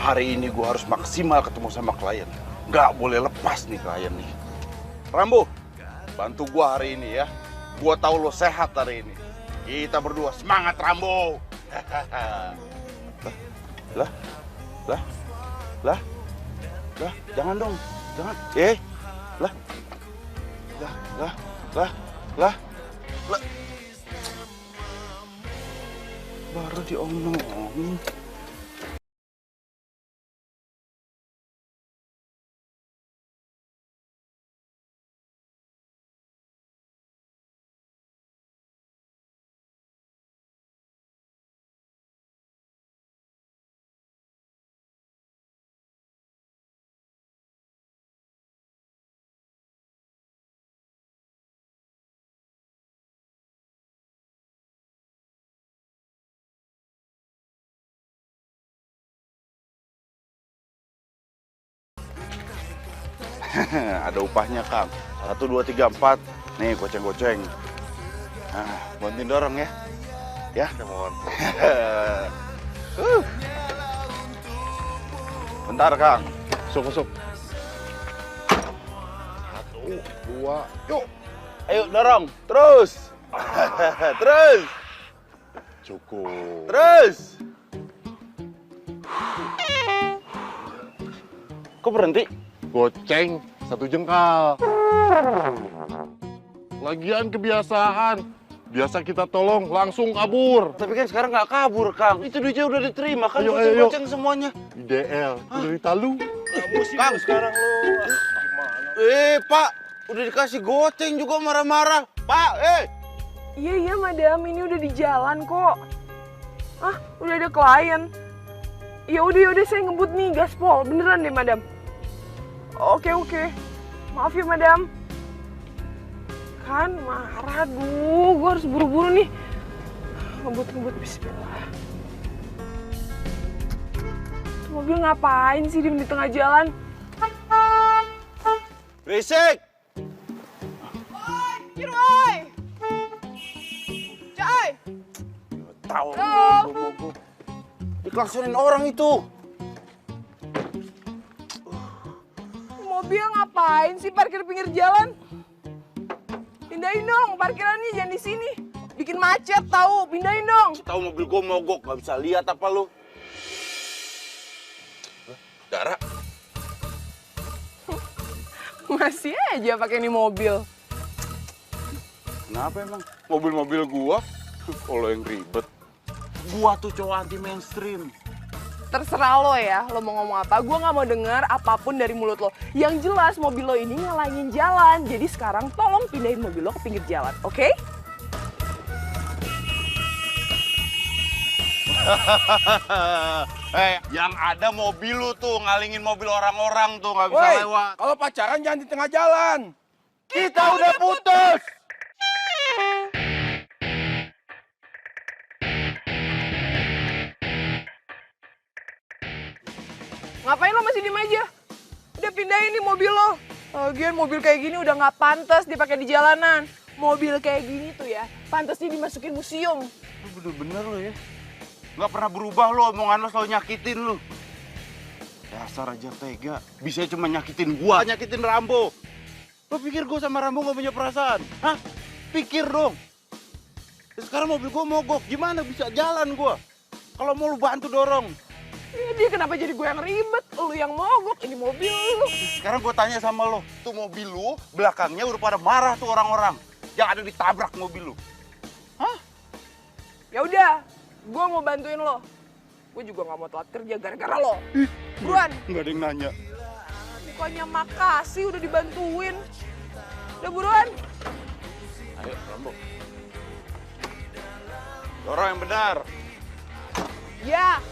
Hari ini gue harus maksimal ketemu sama klien. Nggak boleh lepas nih klien nih. Rambo, bantu gue hari ini ya. Gue tahu lo sehat hari ini. Kita berdua semangat, Rambo. Lah, jangan dong, jangan. Lah. Baru diomongin. Ada upahnya, Kang. 1, 2, 3, 4. Nih, goceng-goceng. Nah, bantuin dorong ya. Ya, mohon. Bentar, Kang. Masuk. 1, 2, yuk. Ayo dorong, terus. Terus. Cukup. Terus. Kok berhenti? Goceng 1 jengkal. Lagian kebiasaan. Biasa kita tolong langsung kabur. Tapi kan sekarang nggak kabur, Kang. Itu duitnya udah diterima kan, Ayo. goceng-goceng semuanya. IDL, udah ditalu. Kang, sekarang lu gimana? Pak, udah dikasih goceng juga marah-marah. Pak, Iya, madam, ini udah di jalan kok. Udah ada klien. Ya udah saya ngebut nih, gaspol. Beneran deh, madam. Oke. Maaf ya, madam. Kan marah, gue harus buru-buru nih. Ngebut, bismillah. Tuh mobil ngapain sih di tengah jalan? berisik! Oi! Coy! Tahu Halo? mogok. Diklaksonin orang itu. Mobil ngapain sih parkir pinggir jalan? Pindahin dong, parkirannya jangan di sini. Bikin macet tahu, pindahin dong. Tahu mobil gue mogok, nggak bisa lihat apa lu? Dara, Masih aja pakai ini mobil. kenapa emang? Mobil-mobil gua, kalau yang ribet. Gua tuh cowok anti mainstream. Terserah lo ya, lo mau ngomong apa. Gue nggak mau dengar apapun dari mulut lo. Yang jelas mobil lo ini ngalangin jalan. Jadi sekarang tolong pindahin mobil lo ke pinggir jalan, oke? Yang ada mobil lu tuh ngalingin mobil orang-orang tuh nggak bisa Woi, lewat. kalau pacaran jangan di tengah jalan. Kita udah putus. Ngapain lo masih diem aja? Udah pindahin nih mobil lo. Lagian mobil kayak gini udah nggak pantas dipakai di jalanan. Mobil kayak gini tuh ya, pantasnya dimasukin museum. Lu bener-bener lu ya. Nggak pernah berubah lu, omongan lu selalu nyakitin lu. Dasar aja tega. Bisa cuma nyakitin gua, nyakitin Rambo. Lu pikir gua sama Rambo nggak punya perasaan? Hah? Pikir dong. Sekarang mobil gua mogok, gimana bisa jalan gua? Kalau mau lu bantu dorong. Ya, dia kenapa jadi gue yang ribet? Lu yang mogok, ini mobil lu. Sekarang gue tanya sama lo, tuh mobil lu belakangnya udah pada marah tuh orang-orang yang ada ditabrak mobil lu. Hah? Ya udah, gue mau bantuin lo. Gue juga nggak mau telat kerja gara-gara lo. Buruan. Nggak ada yang nanya. Bukannya makasih udah dibantuin. Udah buruan. Ayo, Rambo. Dorong yang benar. Ya.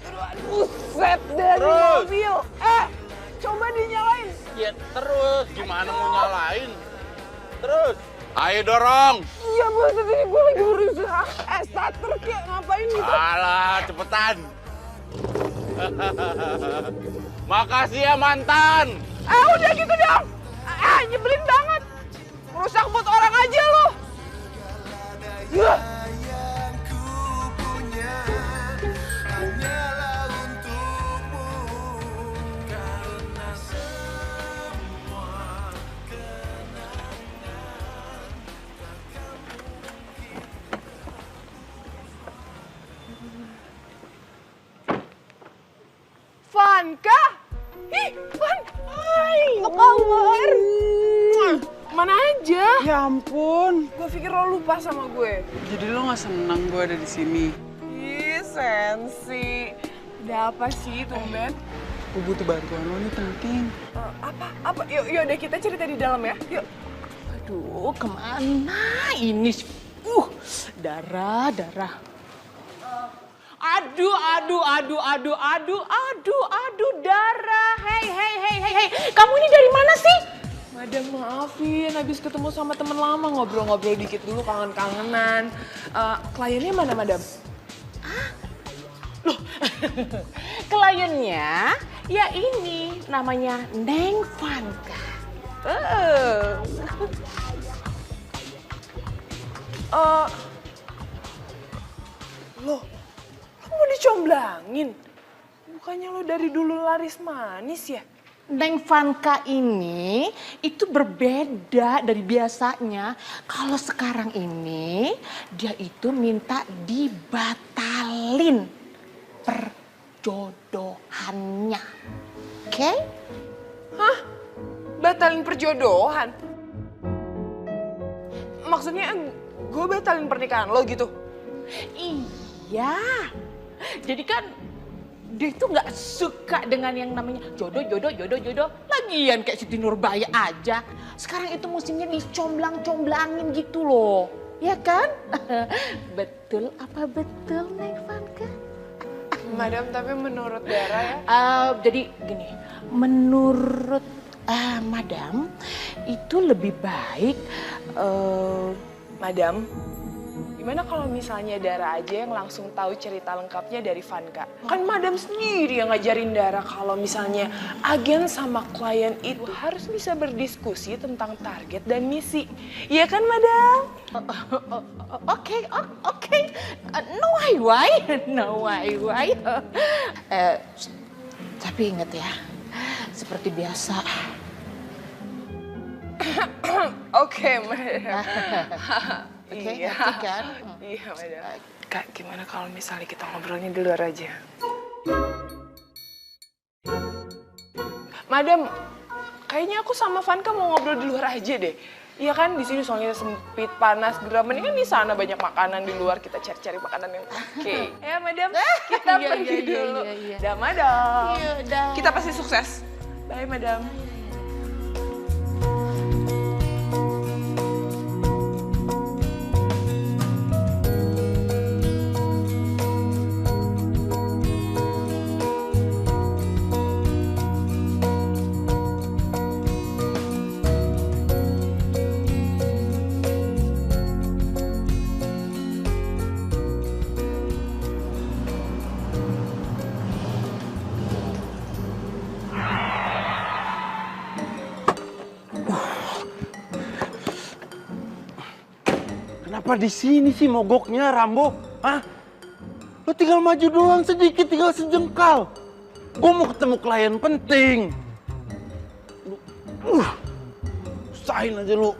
Buruan. Buset dari Terus. mobil. Coba dinyalain. Ya terus, gimana mau nyalain? Terus. Ayo dorong. Iya buset ini gue lagi berusaha. Starter kayak ngapain gitu. Alah, cepetan. Makasih ya mantan. Udah gitu dong. Nyebelin banget. Merusak buat orang aja lo. Vanka! Ih, Van! Hai, apa kabar? Mana aja? Ya ampun, Gue pikir lo lupa sama gue. jadi lo gak seneng gue ada di sini. Ih, sensi. Ada apa sih, tumben? Gue butuh bantuan lo nih penting. Apa? Yuk deh kita cerita di dalam ya. Yuk. Aduh, kemana ini? Darah. Aduh, darah. Hei. Kamu ini dari mana sih? Madam, maafin. Habis ketemu sama temen lama, ngobrol-ngobrol dikit dulu, kangen-kangenan. Kliennya mana, Madam? Kliennya, ya ini namanya Neng Vanka. Lo mau dicomblangin? Bukannya lo dari dulu laris manis ya? Neng Vanka ini itu berbeda dari biasanya. Kalau sekarang ini dia itu minta dibatalin perjodohannya. Oke? Hah? Batalin perjodohan? Maksudnya gue batalin pernikahan lo gitu? Iya. Jadi kan dia itu nggak suka dengan yang namanya jodoh. Lagian kayak Siti Nurbaya aja. Sekarang itu musimnya dicomblang-comblangin gitu loh. Ya kan? Betul apa betul, Neng Vanka? Madam, tapi menurut Dara ya? Jadi gini, menurut Madam itu lebih baik. Madam, gimana kalau misalnya Dara aja yang langsung tahu cerita lengkapnya dari Vanka? Kan Madam sendiri yang ngajarin Dara kalau misalnya agen sama klien itu harus bisa berdiskusi tentang target dan misi. Iya kan, Madam? Oke. No why. Tapi ingat ya, seperti biasa. Oke, Madam. Oke, Iya. ngerti kan? Iya, Madam. Kak, gimana kalau misalnya kita ngobrolnya di luar aja? Madam, kayaknya aku sama Vanka mau ngobrol di luar aja deh. Iya kan, di sini soalnya sempit, panas, geram. Mendingan di sana banyak makanan di luar, kita cari-cari makanan yang oke. Ya, Madam, kita pergi dulu. Iya. Dah, Madam. Iya, dah. Kita pasti sukses. Bye, Madam. Kenapa di sini sih mogoknya, Rambo? Hah? Lo tinggal maju doang sedikit, tinggal sejengkal. Gue mau ketemu klien penting. Usahain aja lu.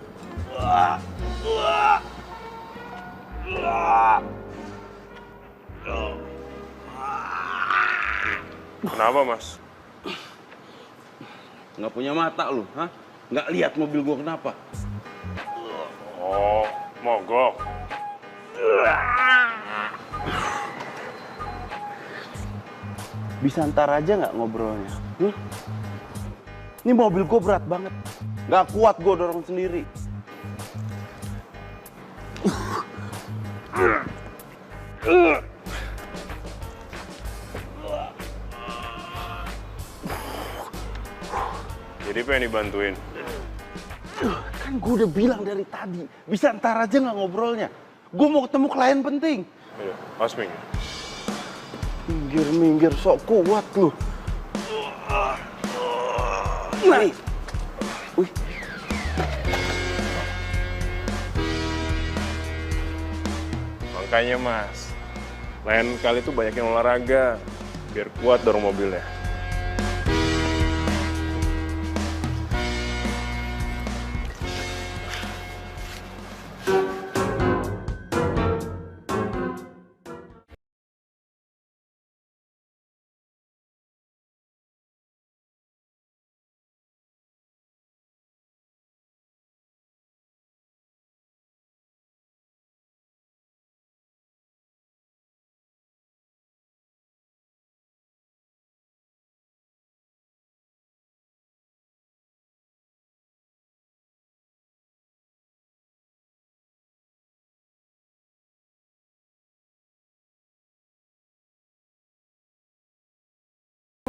Kenapa, Mas? Nggak punya mata lu, hah? Nggak lihat mobil gue kenapa? Oh, mogok. Bisa ntar aja nggak ngobrolnya? Ini mobil gue berat banget. Nggak kuat gue dorong sendiri. Jadi pengen dibantuin. Kan gue udah bilang dari tadi, bisa ntar aja nggak ngobrolnya. Gue mau ketemu klien penting. Iya, pas minggir. Minggir, sok kuat lu. Nah, wih, Makanya, Mas, lain kali tuh banyakin olahraga. Biar kuat dorong mobilnya.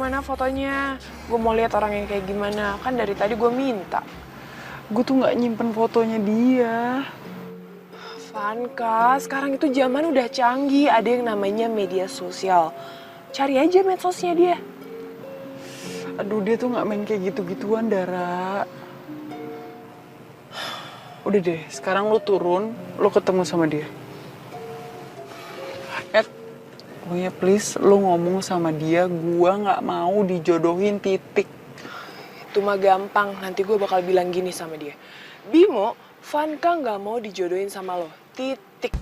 Mana fotonya? Gue mau lihat orang yang kayak gimana. Kan dari tadi gue minta. Gue tuh nggak nyimpen fotonya dia. Vanka, sekarang itu zaman udah canggih. Ada yang namanya media sosial. Cari aja medsosnya dia. Aduh, dia tuh nggak main kayak gitu-gituan, Dara. Udah deh, sekarang lu turun, lu ketemu sama dia. Pokoknya please, lu ngomong sama dia, gua nggak mau dijodohin, titik. Itu mah gampang, nanti gue bakal bilang gini sama dia. Bimo, Vanka nggak mau dijodohin sama lo, titik.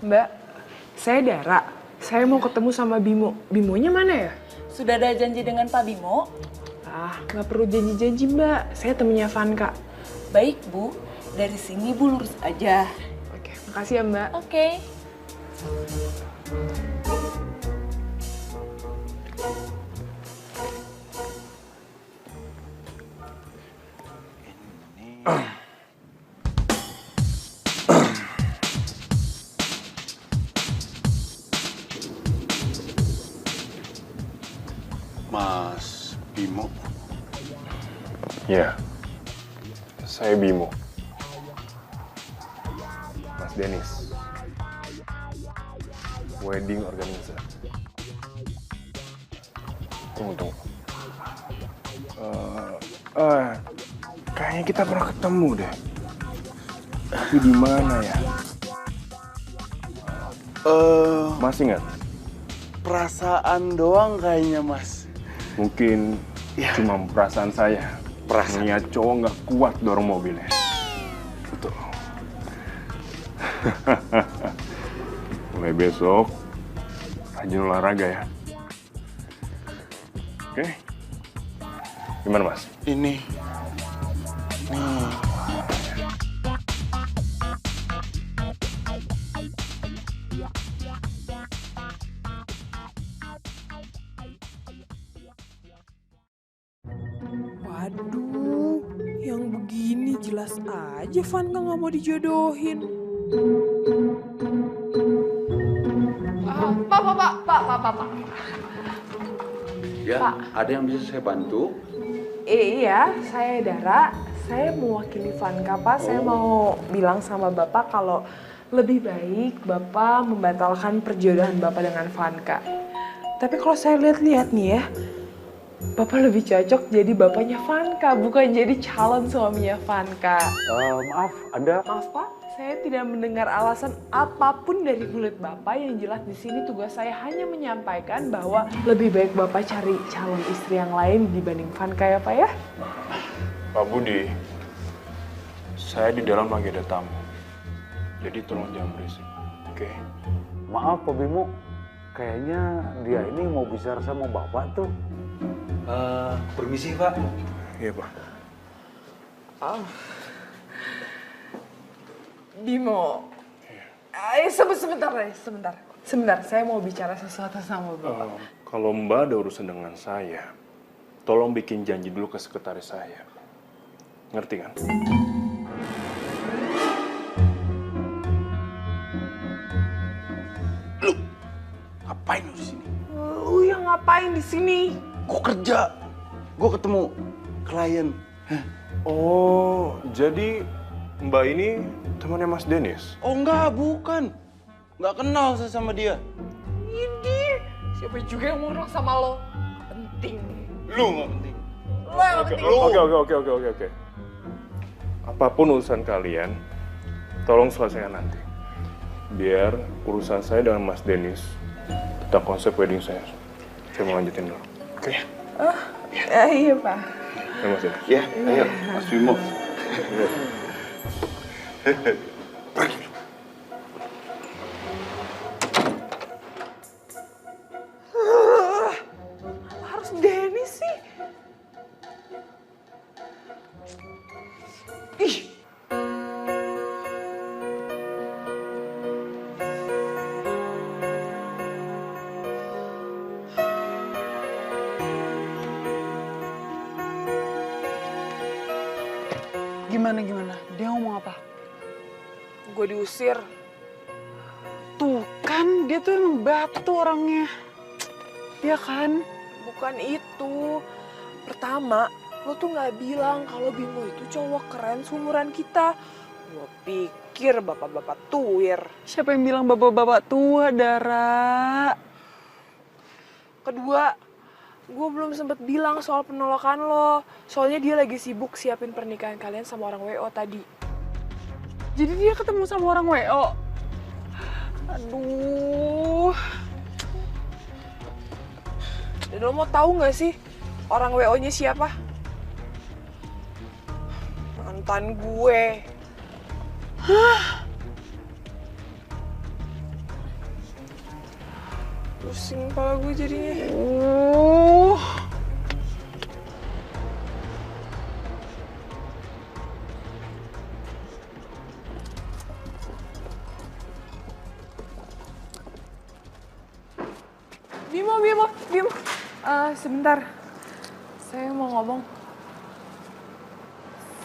Mbak, saya Dara. Saya mau ketemu sama Bimo. Bimonya mana ya? Sudah ada janji dengan Pak Bimo? Ah, nggak perlu janji-janji Mbak. Saya temennya Vanka. Baik Bu, dari sini Bu lurus aja. Oke, makasih ya Mbak. Oke. Mas Bimo. Ya, saya Bimo. Mas Dennis. Wedding organizer. Tunggu. Kayaknya kita pernah ketemu deh. Tapi di mana ya? Masih ingat? Perasaan doang kayaknya, Mas. Mungkin cuma perasaan saya. Perasaan. Melihat cowok nggak kuat dorong mobilnya. Betul. Mulai besok, rajin olahraga ya. Oke? Gimana Mas? Ini. Nih. Waduh, yang begini jelas aja Vanka nggak mau dijodohin. Pak. Ya, Pak. ada yang bisa saya bantu? Iya, saya Dara. Saya mewakili Vanka, Pak. Saya mau bilang sama Bapak kalau lebih baik Bapak membatalkan perjodohan Bapak dengan Vanka. Tapi kalau saya lihat-lihat nih ya, Bapak lebih cocok jadi bapaknya Vanka, bukan jadi calon suaminya Vanka. Maaf, Anda Maaf Pak, saya tidak mendengar alasan apapun dari mulut Bapak. Yang jelas di sini tugas saya hanya menyampaikan bahwa lebih baik Bapak cari calon istri yang lain dibanding Vanka ya Pak ya. Pak Budi, saya di dalam lagi ada tamu. Jadi tolong jangan berisik, oke? maaf Pak Bimo. Kayaknya dia ini mau bicara sama Bapak tuh. Permisi Pak. Iya Pak. Bimo, sebentar. Saya mau bicara sesuatu sama Bapak. Kalau Mbak ada urusan dengan saya, tolong bikin janji dulu ke sekretaris saya. Ngerti kan? Lu ngapain lu di sini? Lu yang ngapain di sini? Gue kerja. Gue ketemu klien. Oh, jadi Mbak ini temannya Mas Dennis? Oh enggak, bukan. Nggak kenal saya sama dia. Ini siapa juga yang mau kenal sama lo? Penting. Lu nggak penting. Lo yang penting. Oke. Apapun urusan kalian, tolong selesaikan nanti. Biar urusan saya dengan Mas Dennis tentang konsep wedding saya mau lanjutin dulu. Oke? Iya Pak. Ya Mas Dennis. Ya, ayo Mas Bimo. Pergi. Gimana? Dia ngomong apa? Gue diusir. Tuh kan, dia tuh emang batu orangnya. Iya kan? Bukan itu. Pertama, lo tuh nggak bilang kalau Bimo itu cowok keren seumuran kita. Gue pikir bapak-bapak tuir. Siapa yang bilang bapak-bapak tua, Dara? Kedua, gue belum sempet bilang soal penolakan lo. Soalnya dia lagi sibuk siapin pernikahan kalian sama orang WO tadi. Jadi dia ketemu sama orang WO? Aduh. Dan lo mau tahu nggak sih orang WO-nya siapa? Mantan gue. Pusing kepala gue jadinya. Bimo. Sebentar. Saya mau ngomong.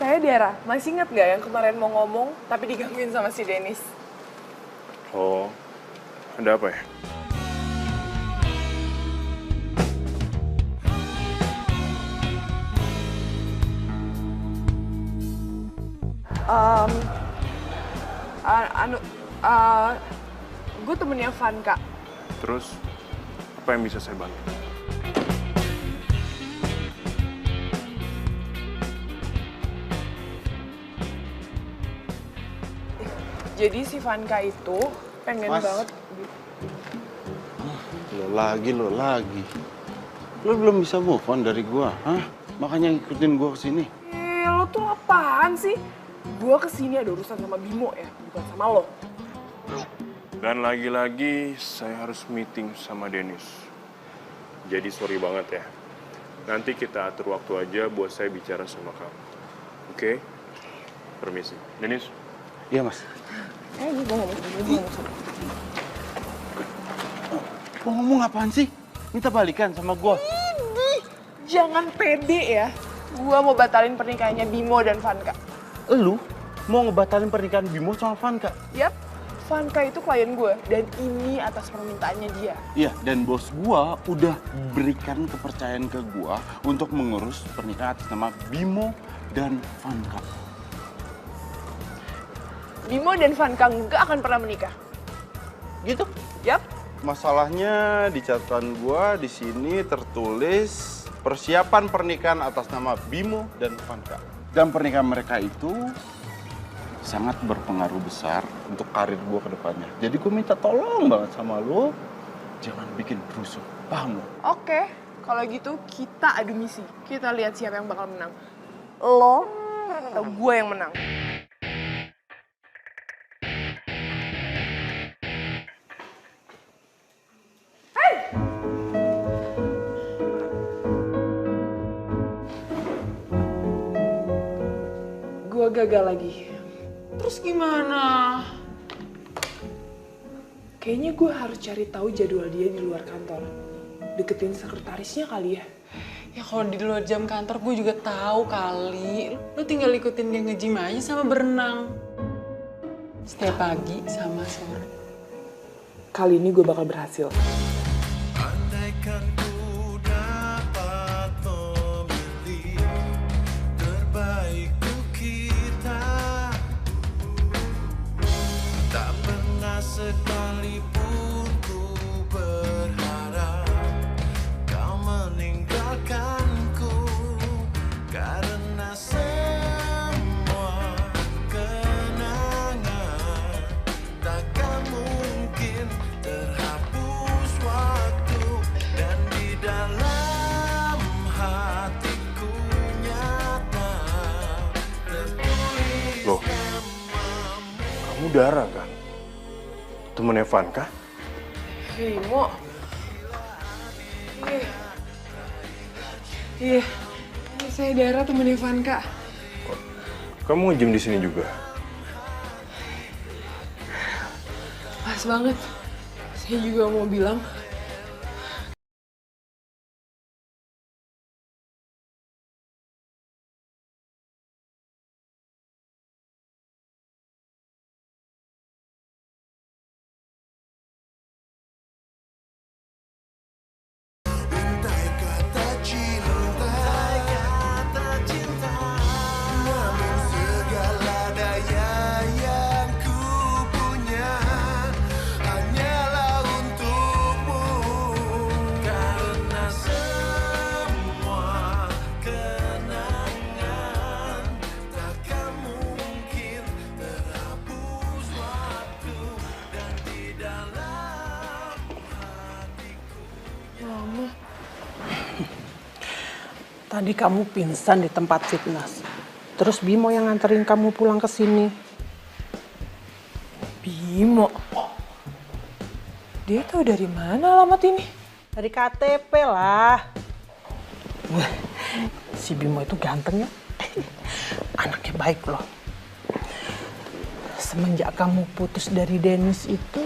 Saya Dara. Masih ingat nggak yang kemarin mau ngomong tapi digangguin sama si Dennis? Oh, ada apa ya? Gue temennya Vanka. Terus, apa yang bisa saya bantu? Jadi si Vanka itu pengen Mas. banget. Lo lagi. Lo belum bisa move on dari gua, hah? Makanya ngikutin gua kesini. Lo tuh apaan sih? Gue kesini ada urusan sama Bimo ya, bukan sama lo. Dan lagi-lagi saya harus meeting sama Dennis. Jadi sorry banget ya. Nanti kita atur waktu aja buat saya bicara sama kamu. Oke? Permisi. Dennis? Iya, Mas. Gue ngomong sama Lo ngomong apaan sih? Minta balikan sama gua. Jangan pede ya. Gue mau batalin pernikahannya Bimo dan Vanka. Lu mau ngebatalin pernikahan Bimo sama Vanka? Yap, Vanka itu klien gue dan ini atas permintaannya dia. Iya, dan bos gua udah berikan kepercayaan ke gua untuk mengurus pernikahan atas nama Bimo dan Vanka. Bimo dan Vanka nggak akan pernah menikah. Gitu? Yap. Masalahnya di catatan gua di sini tertulis persiapan pernikahan atas nama Bimo dan Vanka. Dan pernikahan mereka itu sangat berpengaruh besar untuk karir gua ke depannya. Jadi gua minta tolong banget sama lo, jangan bikin rusuh. Paham lo? Oke, kalau gitu kita adu misi. Kita lihat siapa yang bakal menang. Lo atau gue yang menang. Gue gagal lagi. Terus gimana? Kayaknya gue harus cari tahu jadwal dia di luar kantor. Deketin sekretarisnya kali ya. Ya kalau di luar jam kantor gue juga tahu kali. Lu tinggal ikutin dia nge-gym aja sama berenang. Setiap pagi sama sore. Kali ini gue bakal berhasil. Andaikan ku dapat memilih terbaik untuk kita, tak pernah sekalipun ku berharap kau meninggalkanku, karena semua kenangan takkan mungkin terhapus waktu, dan di dalam hatiku nyata tertulis. Loh, kamu Dara kan? Temennya Vanka? Bimo. Iya, saya Dara temennya Vanka. Kamu nge-gym di sini juga? Pas banget. Saya juga mau bilang Tadi kamu pingsan di tempat fitness. Terus Bimo yang nganterin kamu pulang ke sini. Bimo? Dia tahu dari mana alamat ini? Dari KTP lah. Wah, si Bimo itu ganteng ya. Anaknya baik loh. Semenjak kamu putus dari Dennis itu,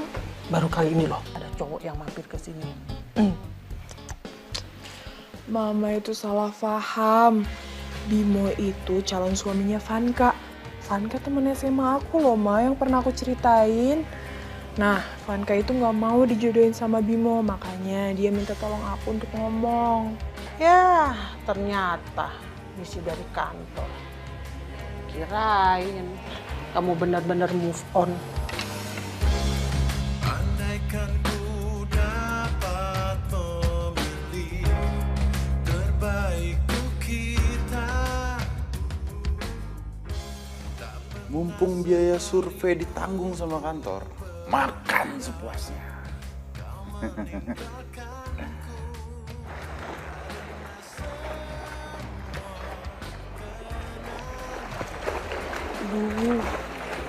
baru kali ini loh ada cowok yang mampir ke sini. Mama itu salah paham. Bimo itu calon suaminya Vanka. Vanka temen SMA aku loh, Ma, yang pernah aku ceritain. Nah, Vanka itu nggak mau dijodohin sama Bimo, makanya dia minta tolong aku untuk ngomong. Ya, ternyata misi dari kantor. Kirain kamu benar-benar move on. Andaikan ku dapat memilih terbaik untuk kita. Mumpung biaya survei ditanggung sama kantor, makan sepuasnya. Aduh,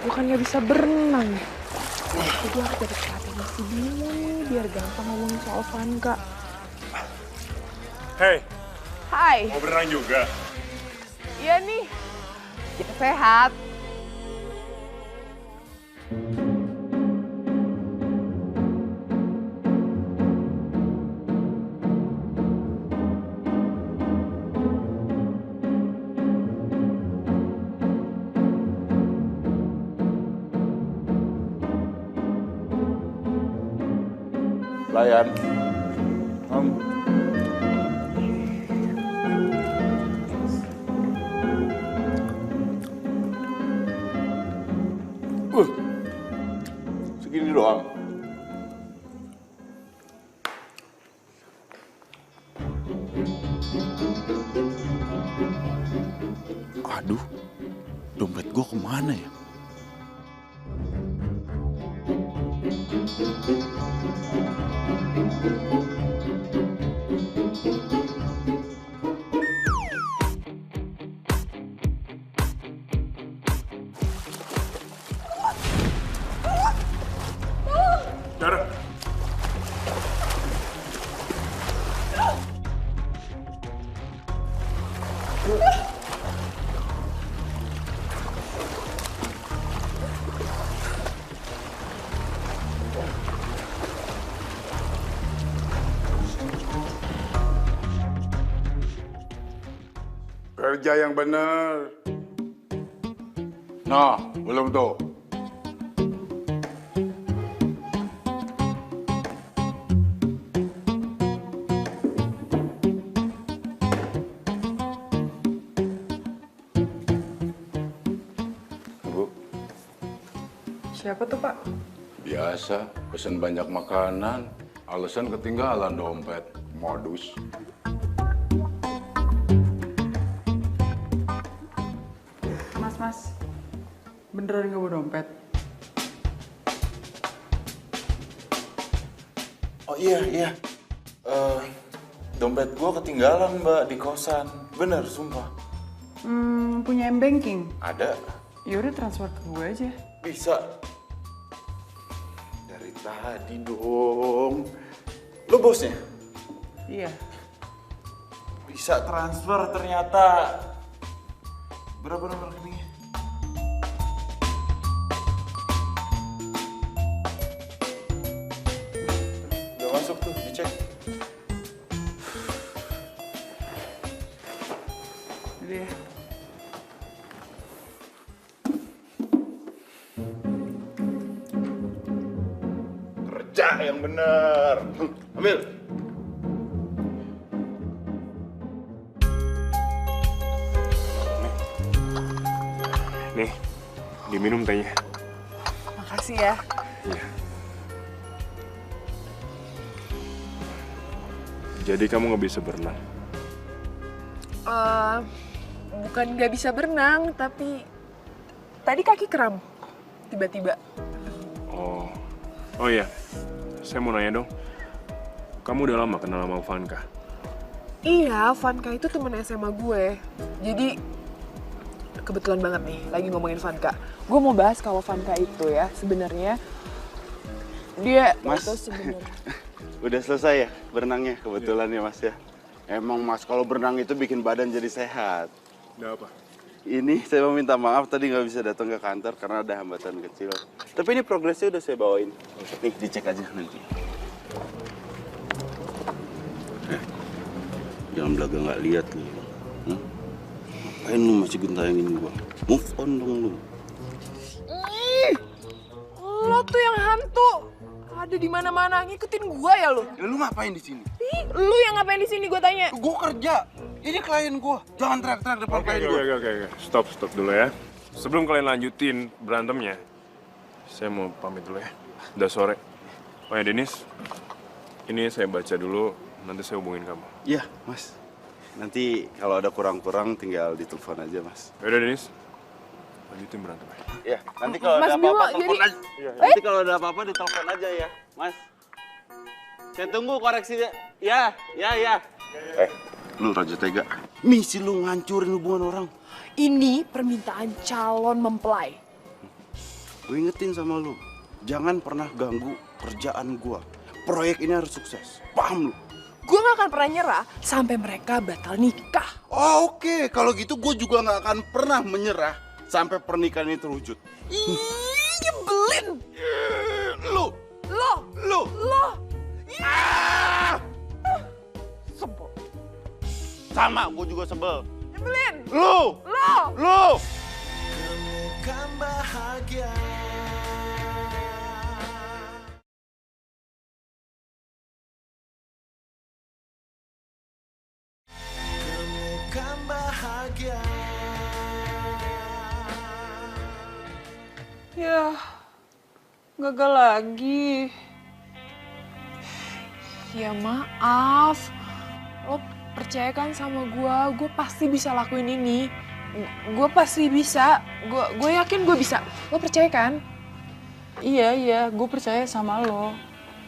gue kan nggak bisa berenang. Jadi aku cari strategi si Bimo nih, biar gampang ngomongin soal Vanka. Hei, Hai, mau berenang juga? iya nih. Kita sehat. Layan. Segini doang. Aduh, dompet gua kemana ya? Dara. Kerja yang benar. Nah, belum tuh. Bu, Siapa tuh, Pak? biasa pesen banyak makanan, alasan ketinggalan dompet. Modus. Mas, beneran nggak bawa dompet? Oh iya. Dompet gua ketinggalan, Mbak, di kosan. Bener, sumpah. Punya M-Banking? Ada. Yaudah transfer ke gue aja. Bisa. Dari tadi dong. Lo bosnya? Iya. Bisa transfer ternyata. Berapa nomor rekeningnya? Udah masuk tuh, dicek. Udah ya. Kerja yang bener. Ambil. Nih, diminum tehnya. Makasih ya. Iya. Jadi kamu nggak bisa berenang? Bukan nggak bisa berenang, tapi tadi kaki kram. Tiba-tiba. Oh iya, saya mau nanya dong. Kamu udah lama kenal sama Vanka? Iya, Vanka itu temen SMA gue. Jadi kebetulan banget nih lagi ngomongin Vanka. Gue mau bahas kalau Vanka itu ya sebenarnya dia Mas, itu sebenarnya. Udah selesai ya berenangnya kebetulan ya Mas ya. Emang Mas kalau berenang itu bikin badan jadi sehat. Udah apa? Ini saya mau minta maaf tadi nggak bisa datang ke kantor karena ada hambatan kecil. Tapi ini progresnya udah saya bawain. Nih dicek aja nanti. Jangan belaga nggak lihat lu. Ngapain lu masih gentayangin gua? Move on dong lu. Lo tuh yang hantu. Ada di mana-mana ngikutin gua ya lo. Ya, lu ngapain di sini? Ih, lu yang ngapain di sini gua tanya? Gua kerja. Ini klien gua. Jangan teriak-teriak depan klien gua. Oke. Stop dulu ya. Sebelum kalian lanjutin berantemnya, saya mau pamit dulu ya. Udah sore. Oh ya Denis, ini saya baca dulu, nanti saya hubungin kamu. Iya, Mas. Nanti kalau ada kurang-kurang tinggal ditelepon aja, Mas. Yaudah Denis, lanjutin berantemnya. Iya, nanti kalau Mas ada apa-apa Bimo, telepon jadi- aja. Nanti kalau ada apa-apa ditelepon aja ya, Mas. Saya tunggu koreksinya. Ya. Lu Raja Tega. Misi lu ngancurin hubungan orang. Ini permintaan calon mempelai. Gue ingetin sama lu, jangan pernah ganggu kerjaan gua. Proyek ini harus sukses. Paham lu? Gue gak akan pernah nyerah sampai mereka batal nikah. Oh, oke. Kalau gitu gue juga nggak akan pernah menyerah sampai pernikahan ini terwujud. Ih, nyebelin. Lu. Ah! Sebel. Sama, gue juga sebel. Nyebelin. Lu. Temukan bahagia. Temukan bahagia. Ya, gagal lagi. Ya maaf. Lo percaya kan sama gue pasti bisa lakuin ini. Gue pasti bisa. Gue yakin gue bisa. Lo percaya kan? Iya, gue percaya sama lo.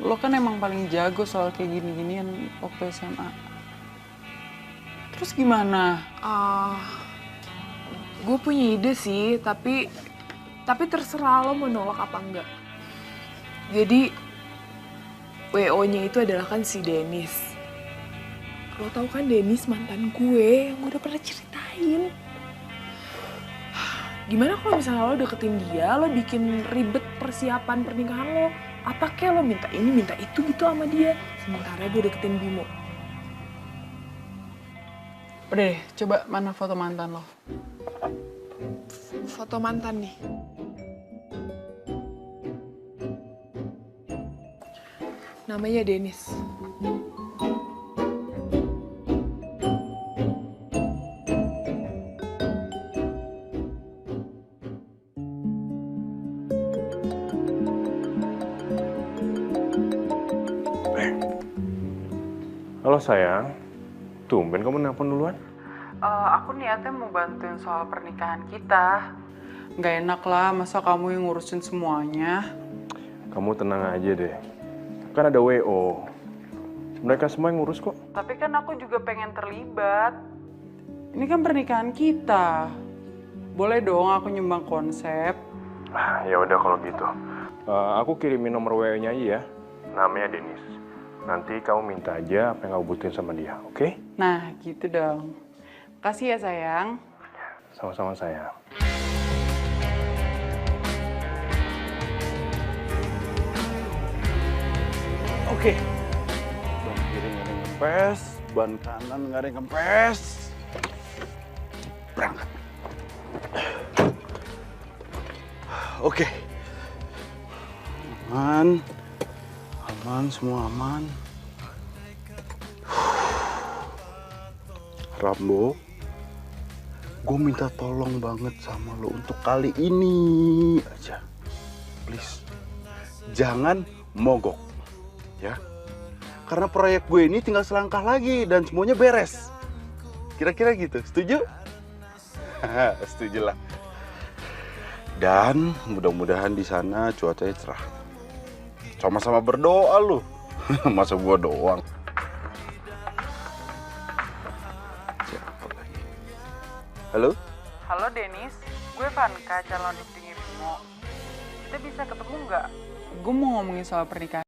Lo kan emang paling jago soal kayak gini-ginian waktu SMA. Terus gimana? Gue punya ide sih, tapi terserah lo mau nolak apa enggak. Jadi WO-nya itu adalah kan si Denis. Lo tau kan Denis mantan gue yang gue udah pernah ceritain. Gimana kalau misalnya lo deketin dia, lo bikin ribet persiapan pernikahan lo. Apa kayak lo minta ini, minta itu gitu sama dia. Sementara gue deketin Bimo. Udah deh, coba mana foto mantan lo? Foto mantan nih. Namanya Denis. Halo sayang, tumben kamu nelpon duluan? Aku niatnya mau bantuin soal pernikahan kita. Nggak enak lah, masa kamu yang ngurusin semuanya. Kamu tenang aja deh, kan ada WO. Mereka semua yang ngurus kok. Tapi kan aku juga pengen terlibat. Ini kan pernikahan kita. Boleh dong aku nyumbang konsep. Ya udah kalau gitu. Aku kirimin nomor WO-nya aja ya. Namanya Denis. Nanti kamu minta aja apa yang kamu butuhin sama dia, oke? Nah, gitu dong. Makasih ya, sayang. Sama-sama sayang. Oke. Ban kiri nggak ada yang kempes, ban kanan nggak ada yang kempes. Berangkat. Oke. Aman, semua aman. Rambo, gue minta tolong banget sama lo untuk kali ini aja. Please, jangan mogok, ya. Karena proyek gue ini tinggal selangkah lagi dan semuanya beres. Kira-kira gitu, setuju? Setuju lah. Dan mudah-mudahan di sana cuacanya cerah. Sama-sama berdoa lu. Masa gua doang. Halo? Halo Denis, gue Vanka, calon istrinya Bimo. Kita bisa ketemu nggak? Gue mau ngomongin soal pernikahan.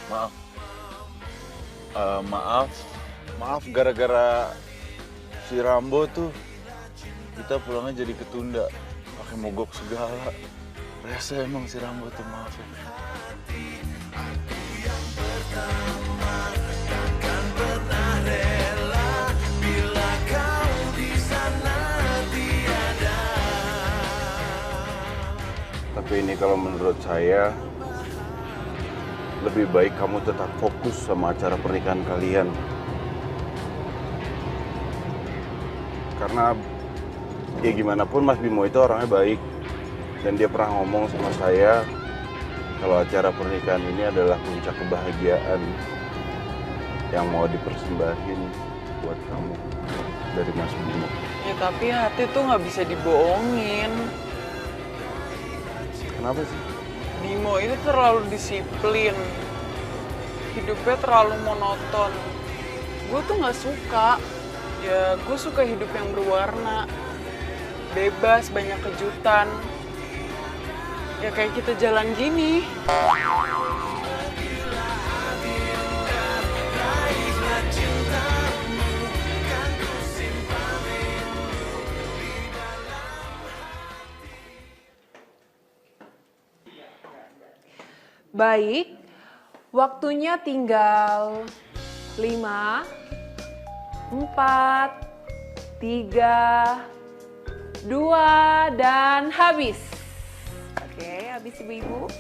Maaf. Maaf gara-gara si Rambo tuh kita pulangnya jadi ketunda. Pakai mogok segala. Rese emang si Rambo tuh, maaf ya. Tapi ini kalau menurut saya lebih baik kamu tetap fokus sama acara pernikahan kalian. Karena ya gimana pun Mas Bimo itu orangnya baik. Dan dia pernah ngomong sama saya kalau acara pernikahan ini adalah puncak kebahagiaan yang mau dipersembahin buat kamu dari Mas Bimo. Ya tapi hati tuh nggak bisa dibohongin. Kenapa sih? Bimo itu terlalu disiplin. Hidupnya terlalu monoton. Gue tuh nggak suka. Ya gue suka hidup yang berwarna. Bebas, banyak kejutan. Ya kayak kita jalan gini. Baik, waktunya tinggal 5, 4, 3, 2, dan habis. Oke, habis ibu-ibu.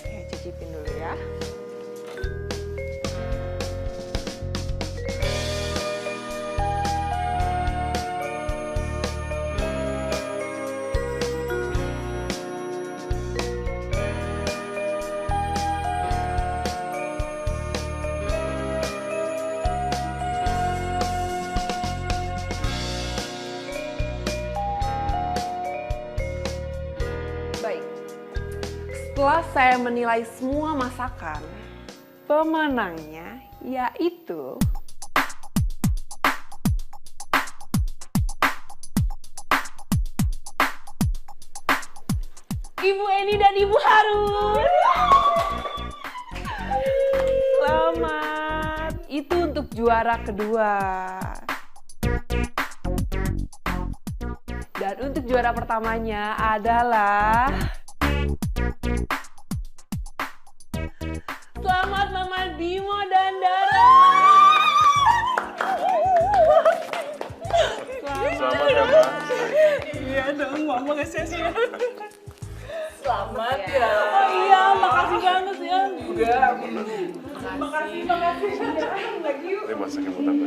Saya cicipin dulu ya. Setelah saya menilai semua masakan, pemenangnya yaitu Ibu Eni dan Ibu Harun. Selamat. Itu untuk juara kedua. Dan untuk juara pertamanya adalah selamat Mama Bimo dan Dara. Selamat ya, Mas. Iya dong, Mama kasih-kasih. Selamat ya. Oh iya, makasih banget ya. Udah. Makasih. Lagi yuk. Ini masakin buat apa?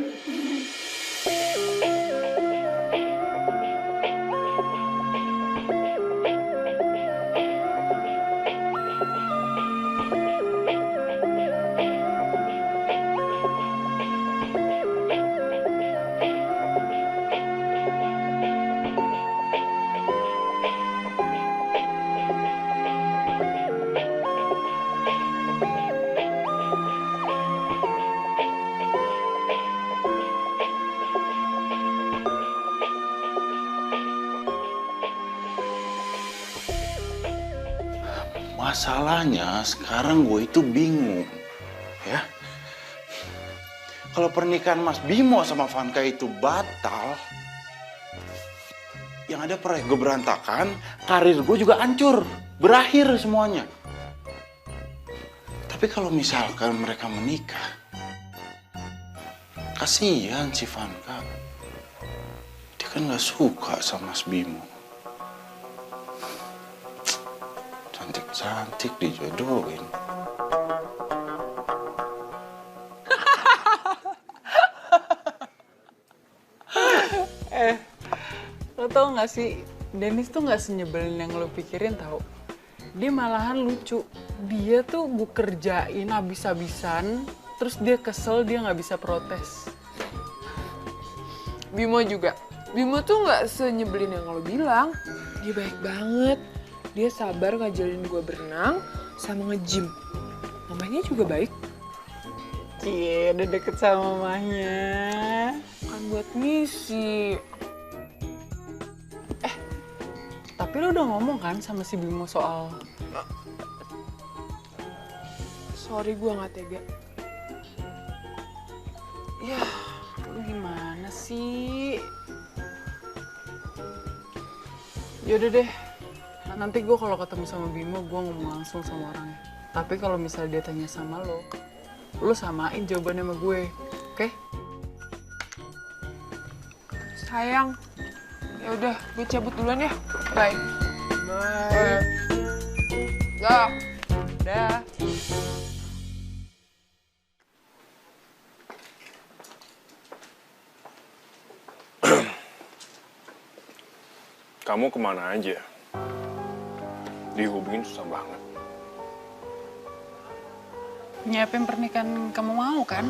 Masalahnya sekarang gue itu bingung, ya. Kalau pernikahan Mas Bimo sama Vanka itu batal, yang ada proyek gue berantakan, karir gue juga hancur, berakhir semuanya. Tapi kalau misalkan mereka menikah, kasihan si Vanka. Dia kan gak suka sama Mas Bimo. Cantik dijodohin. Lo tau gak sih, Dennis tuh gak senyebelin yang lo pikirin tau. Dia malahan lucu. Dia tuh gue kerjain habis-habisan, terus dia kesel, dia gak bisa protes. Bimo juga. Bimo tuh nggak senyebelin yang lo bilang. Dia baik banget. Dia sabar ngajarin gue berenang sama nge-gym. Mamanya juga baik. Cie, udah deket sama mamanya. Kan buat misi. Tapi lo udah ngomong kan sama si Bimo soal... Sorry gue gak tega. Ya, lu gimana sih? Yaudah deh, nanti gue kalau ketemu sama Bimo, gue ngomong langsung sama orangnya. Tapi kalau misalnya dia tanya sama lo samain jawabannya sama gue, oke? Sayang, yaudah gue cabut duluan ya. Bye. Bye. Dah. Dah. Kamu kemana aja? Dihubungin susah banget. Nyiapin pernikahan kamu mau kan?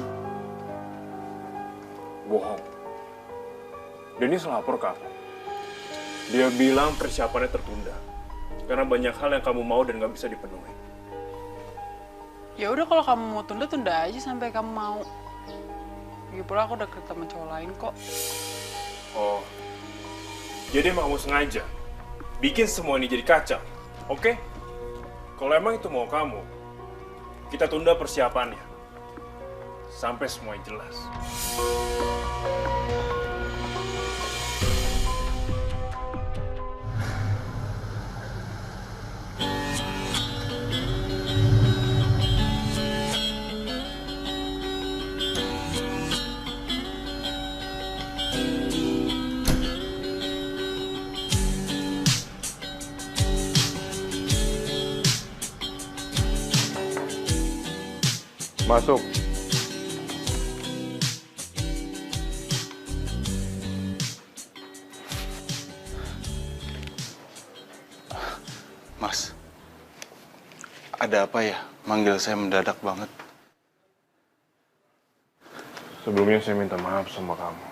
Bohong. Denis lapor ke aku. Dia bilang persiapannya tertunda. Karena banyak hal yang kamu mau dan gak bisa dipenuhi. Ya udah kalau kamu mau tunda aja sampai kamu mau. Lagipula aku udah ketemu sama cowok lain kok. Oh. Jadi emang kamu sengaja bikin semua ini jadi kacau, oke? Kalau emang itu mau kamu, kita tunda persiapannya sampai semuanya jelas. Masuk. Mas, ada apa ya? Manggil saya mendadak banget. Sebelumnya saya minta maaf sama kamu.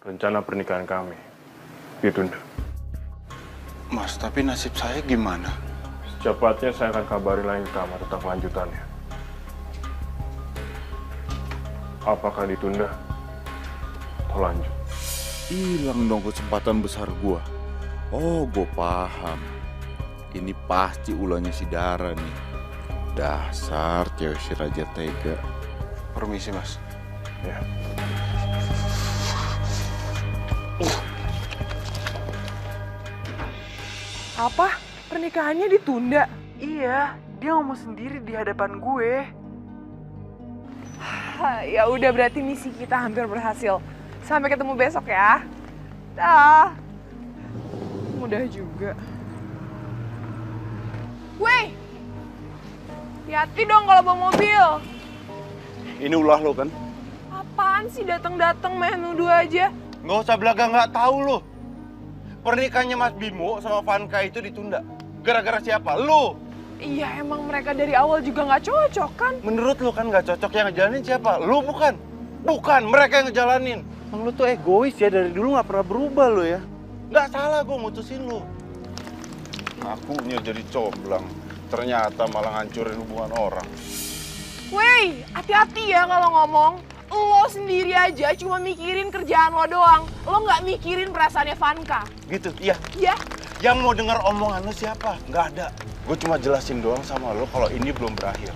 Rencana pernikahan kami ditunda. Mas, tapi nasib saya gimana? Secepatnya saya akan kabari lagi ke kamu tentang kelanjutannya. Apakah ditunda atau lanjut? Hilang dong kesempatan besar gua. Oh, gua paham. Ini pasti ulahnya si Dara nih. Dasar cewek si Raja Tega. Permisi, Mas. Ya. Apa? Pernikahannya ditunda? Iya, dia ngomong sendiri di hadapan gue. Ya udah berarti misi kita hampir berhasil. Sampai ketemu besok ya. Dah. Mudah juga. Weh, hati-hati dong kalau bawa mobil. Ini ulah lo kan? Apaan sih datang-datang main nuduh aja? Nggak usah belaga nggak tahu lo. Pernikahannya Mas Bimo sama Vanka itu ditunda. Gara-gara siapa? Lo. Iya, emang mereka dari awal juga nggak cocok kan? Menurut lo kan nggak cocok, yang ngejalanin siapa? Lo bukan? Bukan, mereka yang ngejalanin. Emang lo tuh egois ya, dari dulu nggak pernah berubah lo ya. Nggak salah gue mutusin lo. Akunya jadi comblang, ternyata malah ngancurin hubungan orang. Wey, hati-hati ya kalau ngomong. Lo sendiri aja cuma mikirin kerjaan lo doang. Lo nggak mikirin perasaannya Vanka. Gitu, iya. Iya. Yang mau dengar omongan lo siapa? Nggak ada. Gue cuma jelasin doang sama lo kalau ini belum berakhir.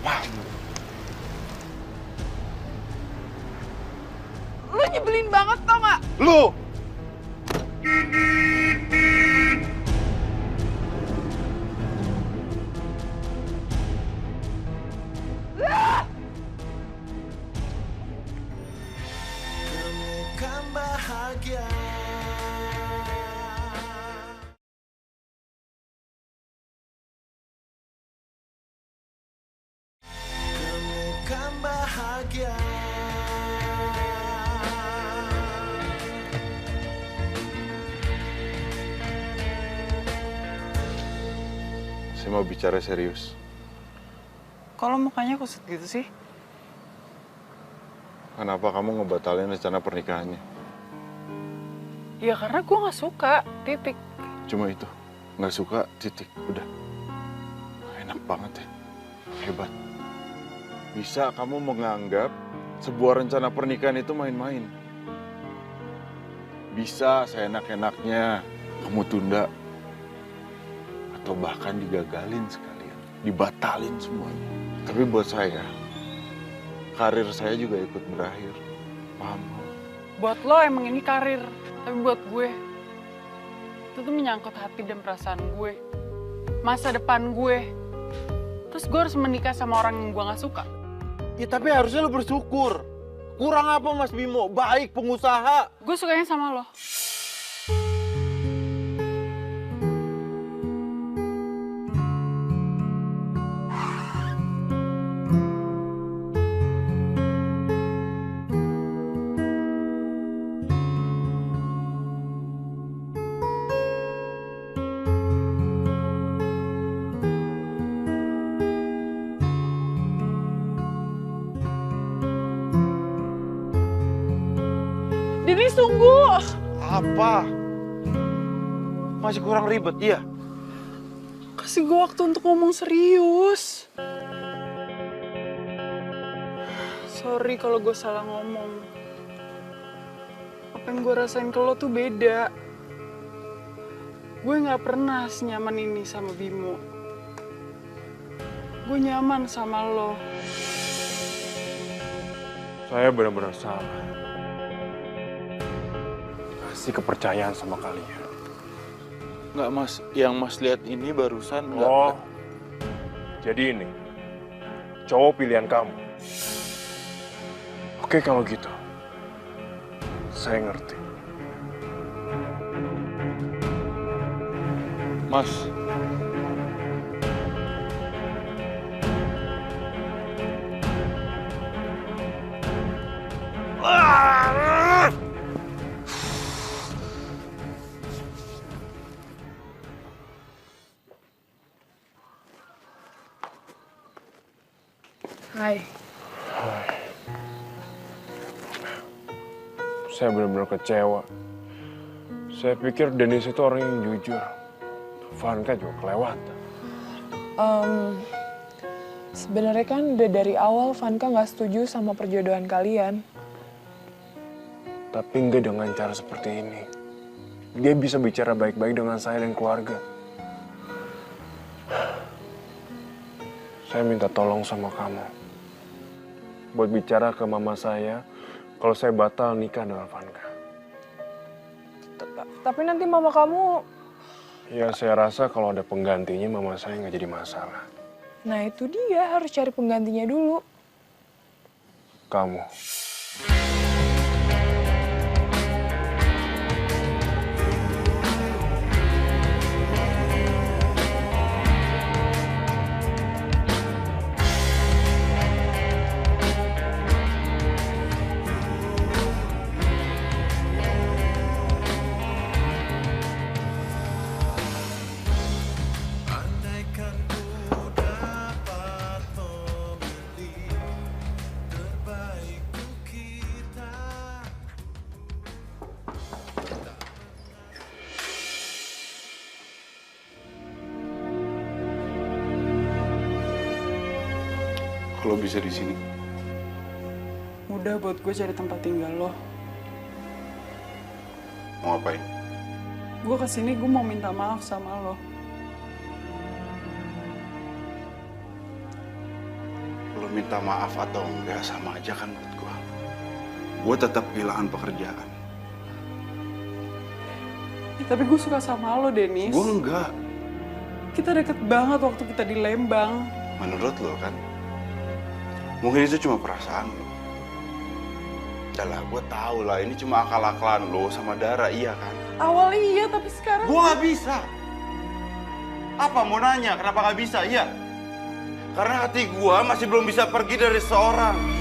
Paham? Lo nyebelin banget tau nggak? Lo! Temukan bahagia. Temukan bahagia. Saya mau bicara serius. Kalau mukanya kusut gitu sih? Kenapa kamu ngebatalin rencana pernikahannya? Ya karena gue gak suka, titik. Cuma itu, nggak suka, titik, udah. Enak banget ya, hebat. Bisa kamu menganggap sebuah rencana pernikahan itu main-main. Bisa seenak-enaknya kamu tunda. Atau bahkan digagalin sekalian. dibatalin semuanya. Tapi buat saya, karir saya juga ikut berakhir. Paham? Buat lo emang ini karir, tapi buat gue, itu tuh menyangkut hati dan perasaan gue. Masa depan gue. Terus gue harus menikah sama orang yang gue gak suka. Ya tapi harusnya lo bersyukur. Kurang apa Mas Bimo? Baik, pengusaha. Gue sukanya sama lo. Denis, tunggu. Apa? Masih kurang ribet, iya? Kasih gue waktu untuk ngomong serius. Sorry kalau gue salah ngomong. Apa yang gue rasain ke lo tuh beda. Gue gak pernah senyaman ini sama Bimo. Gue nyaman sama lo. Saya benar-benar salah. Kasih kepercayaan sama kalian. Nggak Mas, yang Mas lihat ini barusan nggak. Oh, jadi ini cowok pilihan kamu. Oke kalau gitu, saya ngerti. Mas, Hai. Saya benar-benar kecewa. Saya pikir Dennis itu orang yang jujur. Vanka juga kelewatan. Sebenarnya kan udah dari awal Vanka nggak setuju sama perjodohan kalian. Tapi enggak dengan cara seperti ini. Dia bisa bicara baik-baik dengan saya dan keluarga. Saya minta tolong sama kamu. Buat bicara ke mama saya kalau saya batal nikah dengan Vanka. Tapi nanti mama kamu... Ya saya rasa kalau ada penggantinya mama saya nggak jadi masalah. Nah itu dia, harus cari penggantinya dulu. Kamu. kalau bisa di sini. Mudah buat gue cari tempat tinggal lo. Mau ngapain? Gue kesini gue mau minta maaf sama lo. Lo minta maaf atau enggak sama aja kan buat gue. Gue tetap kehilangan pekerjaan. Ya, tapi gue suka sama lo, Dennis. Gue enggak. Kita deket banget waktu kita di Lembang. Menurut lo kan? Mungkin itu cuma perasaan lo. Udah lah, gue tau lah ini cuma akal-akalan lo sama Dara, iya kan? Awalnya iya, tapi sekarang... Gue gak bisa. Apa mau nanya, kenapa gak bisa? Iya. Karena hati gue masih belum bisa pergi dari seorang.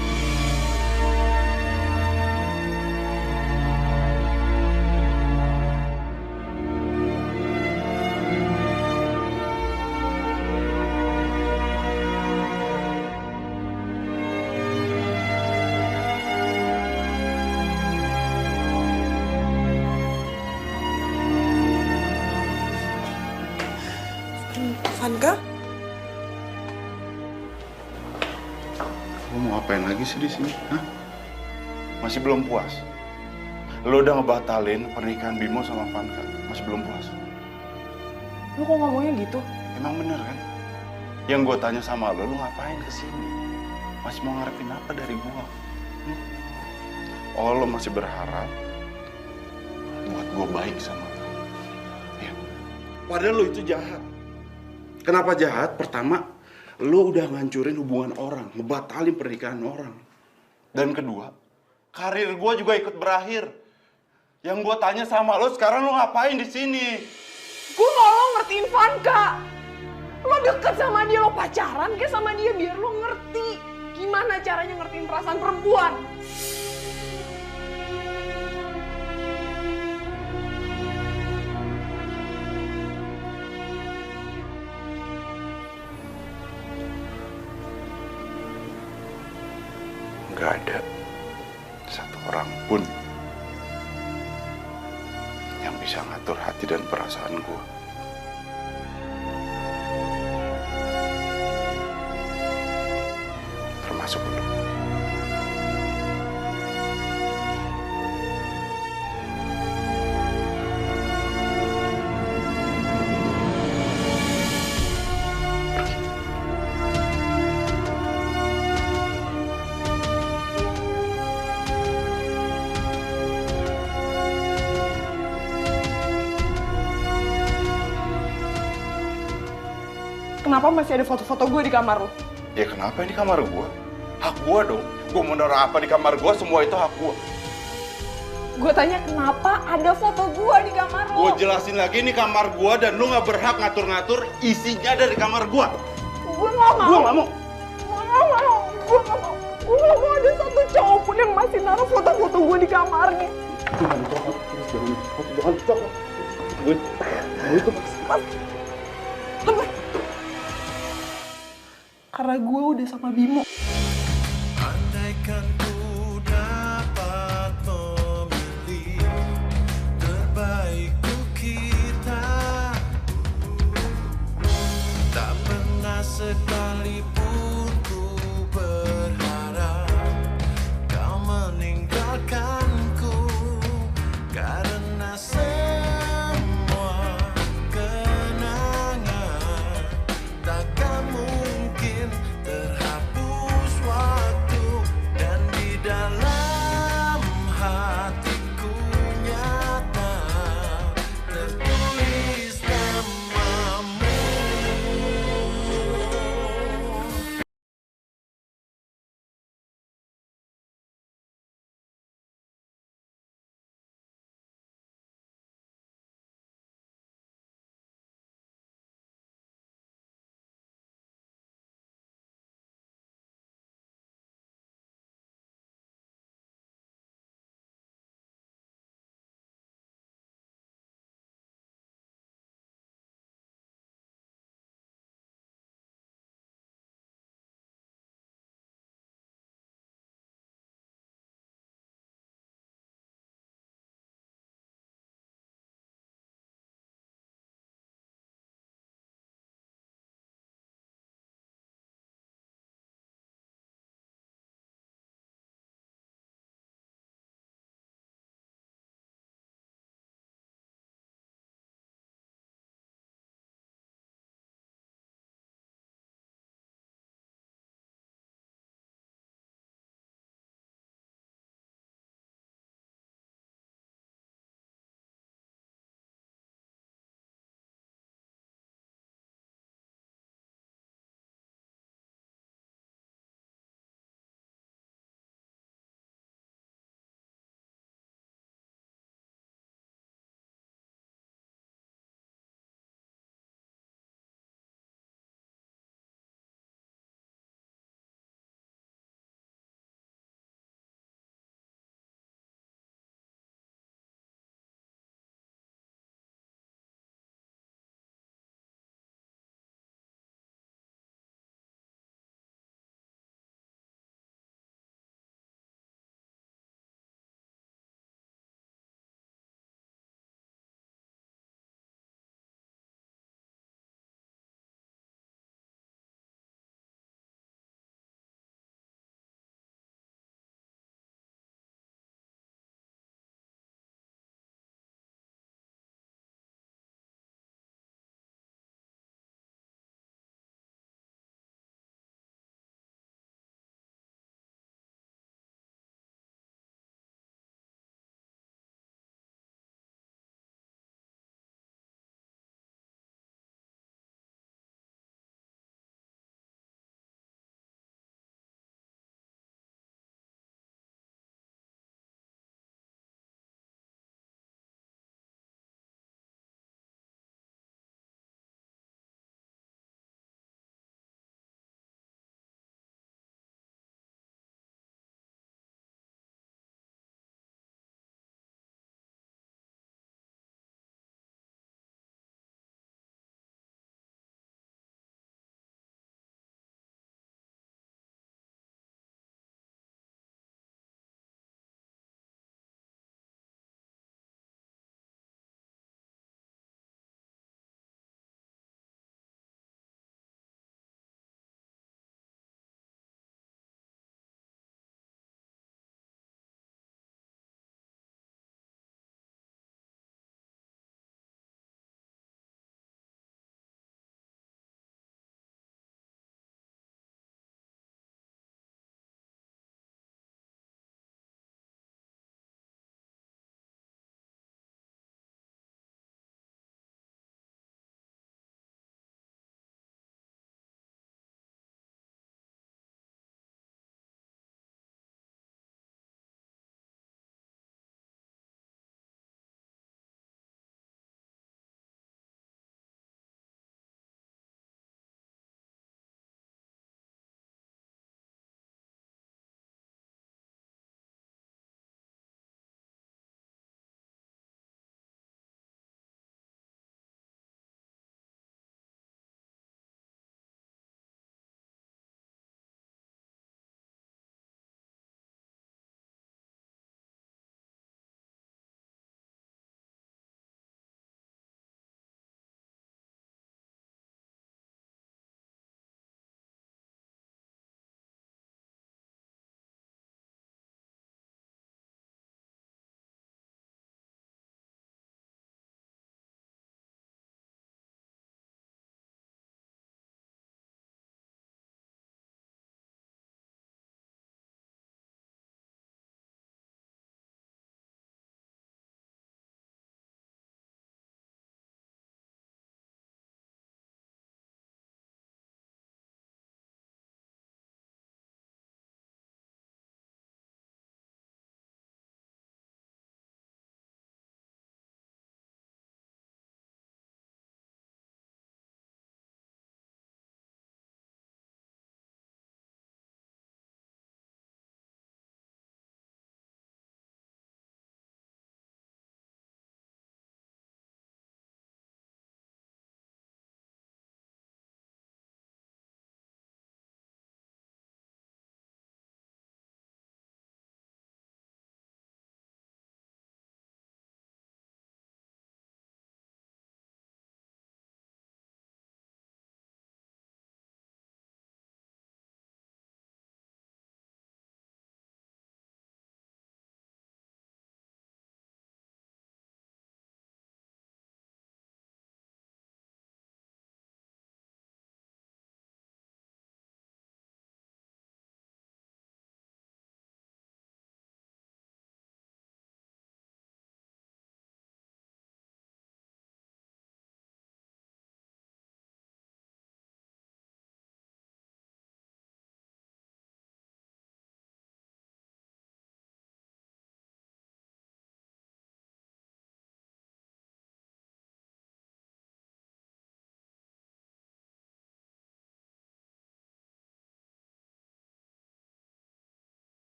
Vanka? Lo mau ngapain lagi sih di sini? Hah? Masih belum puas? Lo udah ngebatalin pernikahan Bimo sama Vanka. Masih belum puas? Lu kok ngomongnya gitu? Emang bener kan? Yang gue tanya sama lo ngapain kesini? Masih mau ngarepin apa dari gue? Oh, lo masih berharap buat gue baik sama lo? Ya. Padahal lo itu jahat. Kenapa jahat? Pertama, lo udah ngancurin hubungan orang, ngebatalin pernikahan orang. Dan kedua, karir gue juga ikut berakhir. Yang gue tanya sama lo, sekarang lo ngapain di sini? Gue mau lo ngertiin Vanka. Lo deket sama dia, lo pacaran kayak sama dia biar lo ngerti gimana caranya ngertiin perasaan perempuan. Gak ada satu orang pun yang bisa ngatur hati dan perasaan gue. Termasuk lu. Kenapa masih ada foto-foto gue di kamar lo? Ya kenapa ini kamar gue? Hak gue dong. Gue mau naruh apa di kamar gue, semua itu hak gue. Gue tanya kenapa ada foto gue di kamar lo? Gue jelasin lagi, ini kamar gue dan lu gak berhak ngatur-ngatur isinya dari kamar gue. Gue gak mau. Gue gak mau. Gue gak mau. Gue gak mau. Gue gak mau ada satu cowok pun yang masih naruh foto-foto gue di kamarnya. Jangan dicopot, jangan dicopot. Gue itu karena gue udah sama Bimo. Andaikan ku dapat memilih terbaik untuk kita, tak pernah sekalipun ku berharap kau meninggalkanku, karena semua kenangan takkan mungkin terhapus waktu, dan di dalam hatiku nyata tertulis namamu.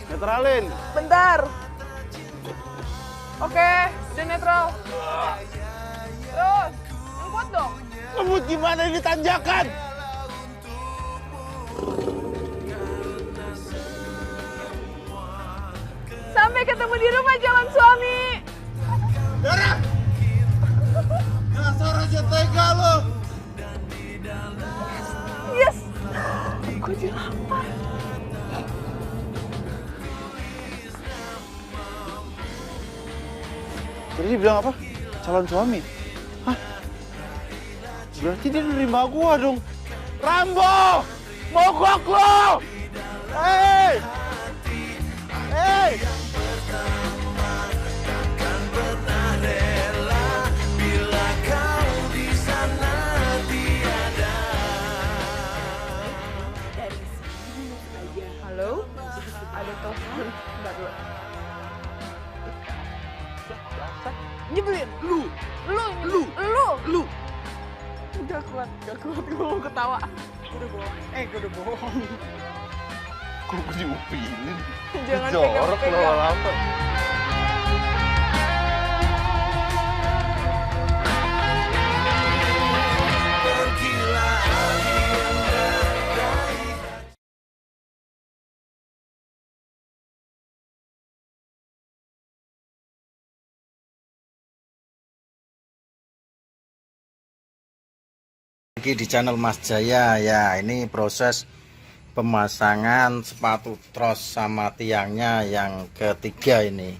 Netralin. Bentar. Oke, udah netral. Terus, yang kuat dong. Ngebut gimana ini tanjakan? Sampai ketemu di rumah calon suami. Dara! Dasar aja tega lo. Yes. Gue dilamar. Tadi dia bilang apa? Calon suami? Hah? Berarti dia nerima gua dong. Rambo! Mogok lo! Hei! Hei! Halo? Ada telepon. Bentar dulu. Nyebelin. Lu. Gak kuat gue mau ketawa. Gue udah bohong. Kok gue diupinin? Jangan jorok pegang-pegang. lama-lama. Lagi di channel Mas Jaya ya, ini proses pemasangan sepatu tros sama tiangnya yang ketiga ini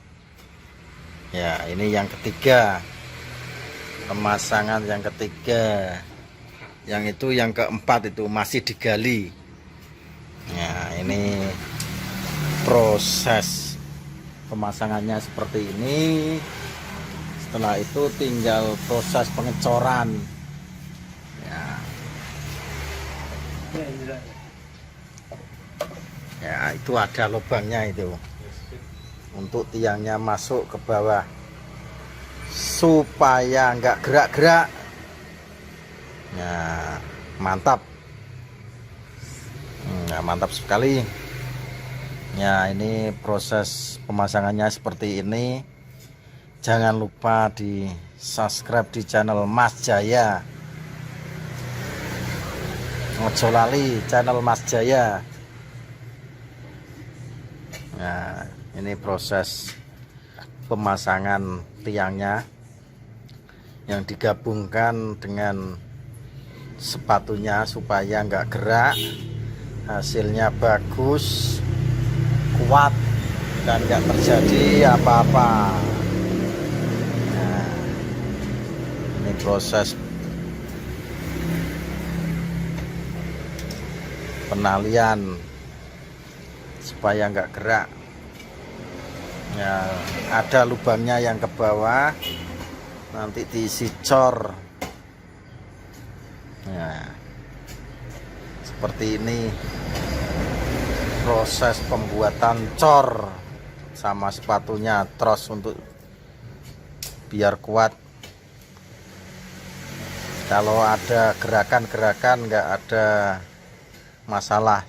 ya, ini yang ketiga, pemasangan yang ketiga. Yang itu yang keempat itu masih digali ya. Ini proses pemasangannya seperti ini. Setelah itu tinggal proses pengecoran ya, itu ada lubangnya itu untuk tiangnya masuk ke bawah supaya nggak gerak-gerak ya. Mantap ya, mantap sekali ya. Ini proses pemasangannya seperti ini. Jangan lupa di subscribe di channel Mas Jaya. Ojo lali channel Mas Jaya. Nah, ini proses pemasangan tiangnya yang digabungkan dengan sepatunya supaya nggak gerak. Hasilnya bagus, kuat, dan nggak terjadi apa-apa. Nah, ini proses penalian supaya nggak gerak ya. Ada lubangnya yang ke bawah, nanti diisi cor ya. Seperti ini proses pembuatan cor sama sepatunya tros untuk biar kuat. Kalau ada gerakan-gerakan nggak ada masalah.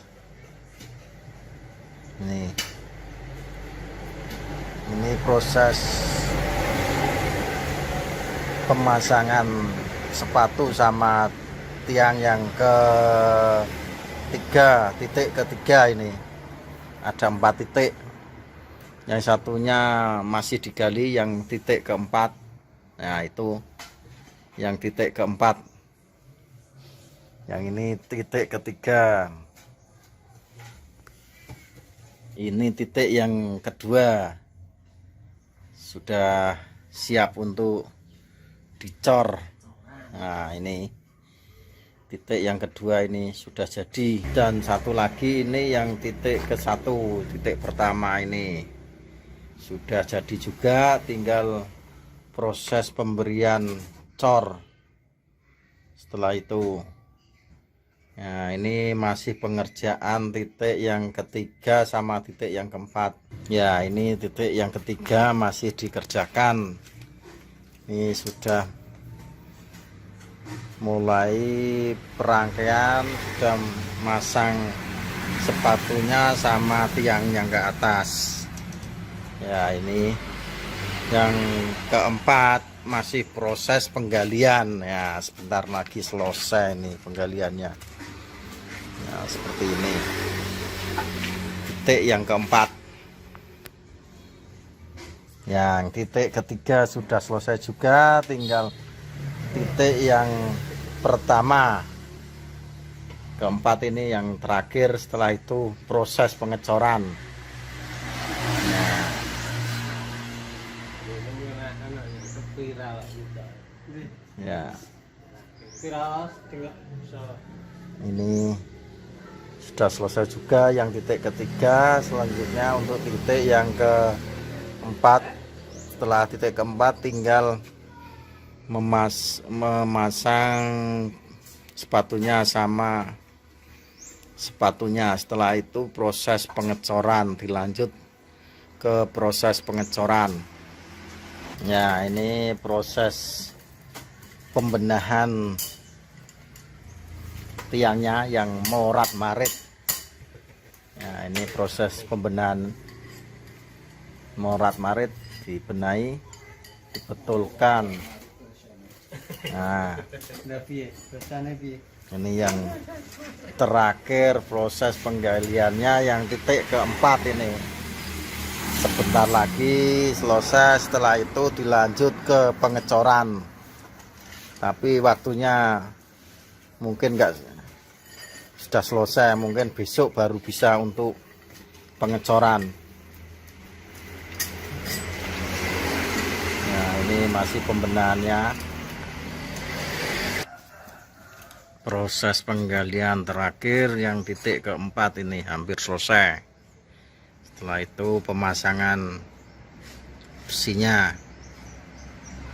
Ini proses pemasangan sepatu sama tiang yang ketiga, titik ketiga ini. Ada 4 titik. Yang satunya masih digali, yang titik keempat. Nah, itu yang titik keempat. Yang ini titik ketiga. Ini titik yang kedua. Sudah siap untuk dicor. Nah, ini titik yang kedua ini sudah jadi. Dan satu lagi ini yang titik ke satu, titik pertama ini sudah jadi juga. Tinggal proses pemberian cor setelah itu. Nah, ini masih pengerjaan titik yang ketiga sama titik yang keempat. Ya, ini titik yang ketiga masih dikerjakan. Ini sudah mulai perangkaian, sudah masang sepatunya sama tiangnya ke atas. Ya, ini yang keempat masih proses penggalian. Ya, sebentar lagi selesai nih penggaliannya. Ya, seperti ini. Titik yang keempat. Yang titik ketiga sudah selesai juga, tinggal titik yang pertama. Keempat ini yang terakhir, setelah itu proses pengecoran. Nah. Ya. Ini sudah selesai juga yang titik ketiga. Selanjutnya untuk titik yang keempat, setelah titik keempat tinggal memasang sepatunya sama sepatunya. Setelah itu proses pengecoran, dilanjut ke proses pengecoran. Ya, ini proses pembenahan tiangnya yang morat marit. Ya, ini proses pembenahan morat marit, dibenahi, dibetulkan. Nah, ini yang terakhir proses penggaliannya yang titik keempat ini. Sebentar lagi selesai, setelah itu dilanjut ke pengecoran. Tapi waktunya mungkin enggak sudah selesai, mungkin besok baru bisa untuk pengecoran. Nah, ini masih pembenahannya. Proses penggalian terakhir yang titik keempat ini hampir selesai. Setelah itu pemasangan besinya.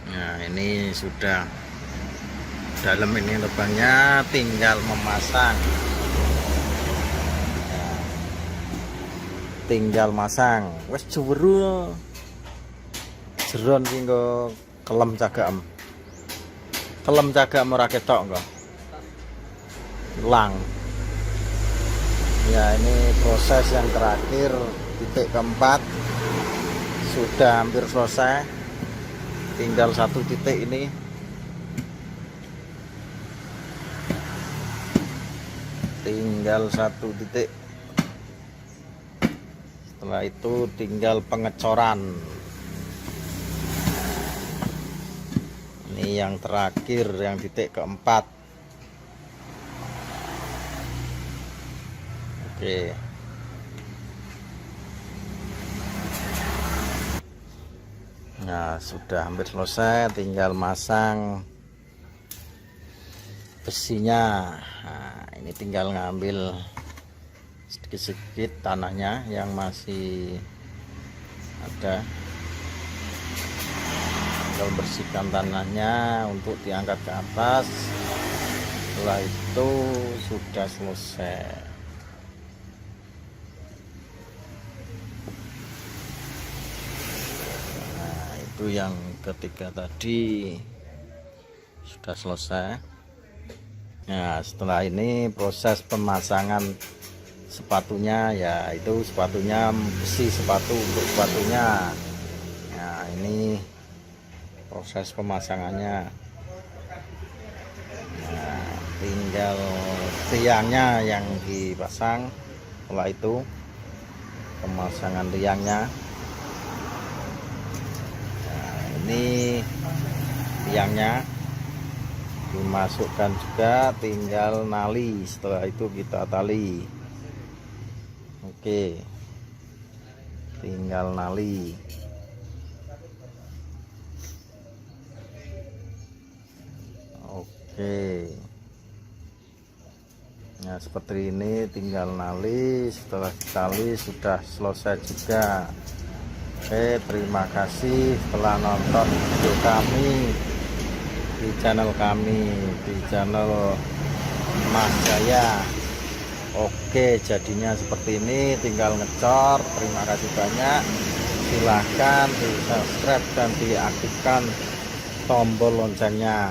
Nah, ini sudah dalam ini lubangnya, tinggal memasang. Nah, tinggal masang. Wes juru jeron ki nggo kelem cagam. Kelem cagam ora ketok engko. Lang. Ya, ini proses yang terakhir, titik keempat sudah hampir selesai, tinggal satu titik ini. Tinggal satu titik. Setelah itu tinggal pengecoran. Ini yang terakhir, yang titik keempat. Oke. Nah, sudah hampir selesai, tinggal masang besinya. Nah, ini tinggal ngambil sedikit-sedikit tanahnya yang masih ada. Tinggal bersihkan tanahnya untuk diangkat ke atas. Setelah itu sudah selesai. Itu yang ketiga tadi sudah selesai. Nah, setelah ini proses pemasangan sepatunya, ya itu sepatunya, besi sepatu untuk sepatunya. Nah, ini proses pemasangannya. Nah, tinggal tiangnya yang dipasang. Setelah itu pemasangan tiangnya. Ini tiangnya dimasukkan juga, tinggal nali. Setelah itu kita tali. Oke, tinggal nali. Oke, nah seperti ini, tinggal nali. Setelah ditali sudah selesai juga. Oke, terima kasih telah nonton video kami di channel kami, di channel Mas Jaya. Oke, jadinya seperti ini, tinggal ngecor. Terima kasih banyak. Silahkan di subscribe dan diaktifkan tombol loncengnya.